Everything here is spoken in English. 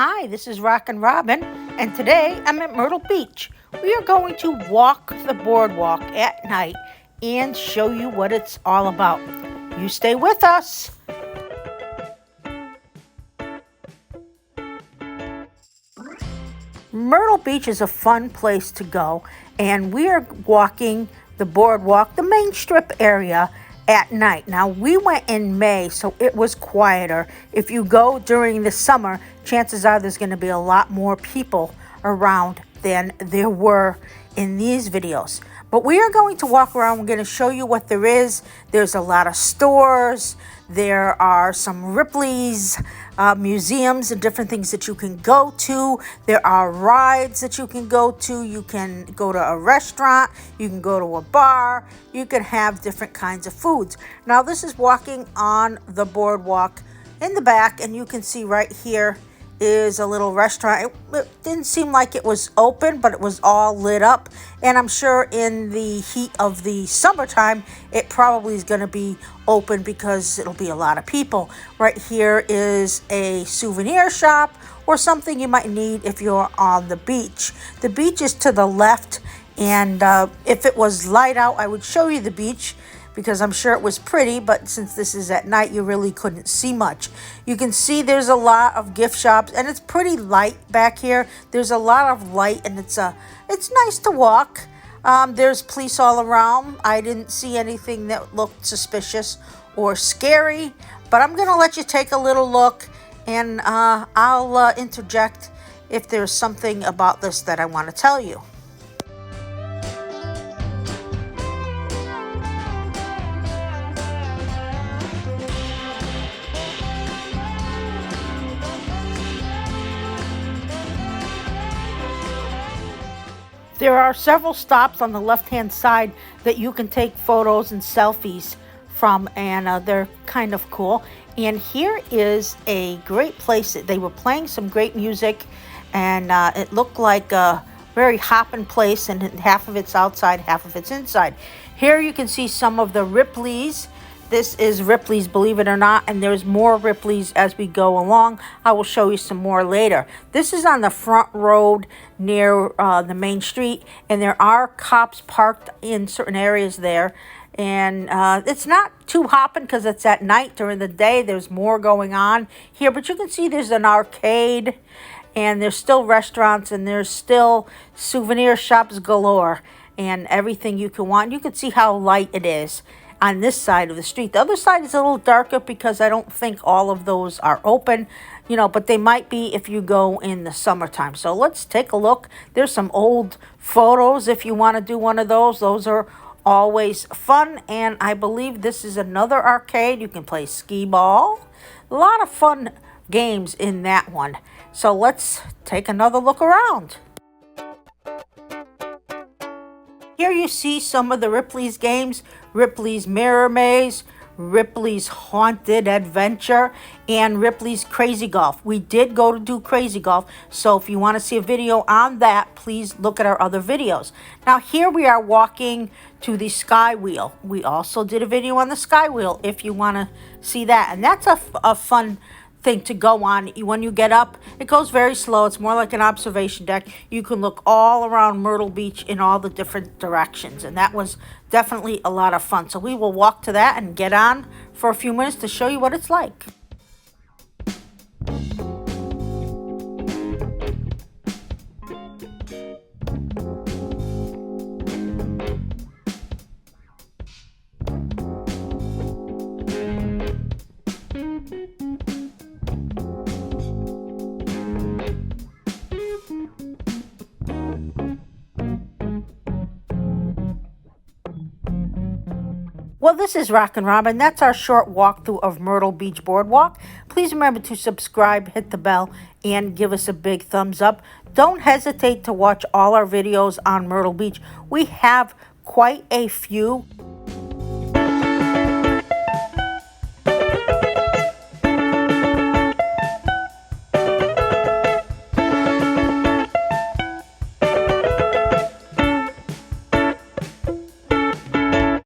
Hi, this is Rockin' Robin, and today I'm at Myrtle Beach. We are going to walk the boardwalk at night and show you what it's all about. You stay with us. Myrtle Beach is a fun place to go, and we are walking the boardwalk, the main strip area, at night. Now, we went in May, so it was quieter. If you go during the summer, chances are there's going to be a lot more people around than there were in these videos. But we are going to walk around. We're going to show you what there is. There's a lot of stores. There are some Ripley's museums and different things that you can go to. There are rides that you can go to. You can go to a restaurant. You can go to a bar. You can have different kinds of foods. Now, this is walking on the boardwalk in the back, and you can see right here is a little restaurant. It didn't seem like it was open, but it was all lit up. And I'm sure in the heat of the summertime, it probably is going to be open because it'll be a lot of people. Right here is a souvenir shop or something you might need if you're on the beach. The beach is to the left, and if it was light out, I would show you the beach, because I'm sure it was pretty, but since this is at night, you really couldn't see much. You can see there's a lot of gift shops, and it's pretty light back here. There's a lot of light, and it's nice to walk. There's police all around. I didn't see anything that looked suspicious or scary, but I'm gonna let you take a little look, and I'll interject if there's something about this that I want to tell you. There are several stops on the left-hand side that you can take photos and selfies from, and they're kind of cool. And here is a great place. They were playing some great music, and it looked like a very hopping place, and half of it's outside, half of it's inside. Here you can see some of the Ripley's. This is Ripley's, believe it or not, and there's more Ripley's as we go along. I will show you some more later. This is on the front road near the main street, and there are cops parked in certain areas there. And it's not too hopping because it's at night. During the day, there's more going on here. But you can see there's an arcade, and there's still restaurants, and there's still souvenir shops galore, and everything you can want. You can see how light it is on this side of the street. The other side is a little darker because I don't think all of those are open, but they might be if you go in the summertime. So let's take a look. There's some old photos if you want to do one of those. Those are always fun, and I believe this is another arcade. You can play skee ball. A lot of fun games in that one. So let's take another look around. Here you see some of the Ripley's games: Ripley's Mirror Maze, Ripley's Haunted Adventure, and Ripley's Crazy Golf. We did go to do Crazy Golf, so if you want to see a video on that, please look at our other videos. Now here we are walking to the Sky Wheel. We also did a video on the Sky Wheel if you want to see that, and that's a fun thing to go on. When you get up, it goes very slow. It's more like an observation deck. You can look all around Myrtle Beach in all the different directions, and that was definitely a lot of fun. So we will walk to that and get on for a few minutes to show you what it's like. Well, this is Rockin' Robin. That's our short walkthrough of Myrtle Beach Boardwalk. Please remember to subscribe, hit the bell, and give us a big thumbs up. Don't hesitate to watch all our videos on Myrtle Beach. We have quite a few.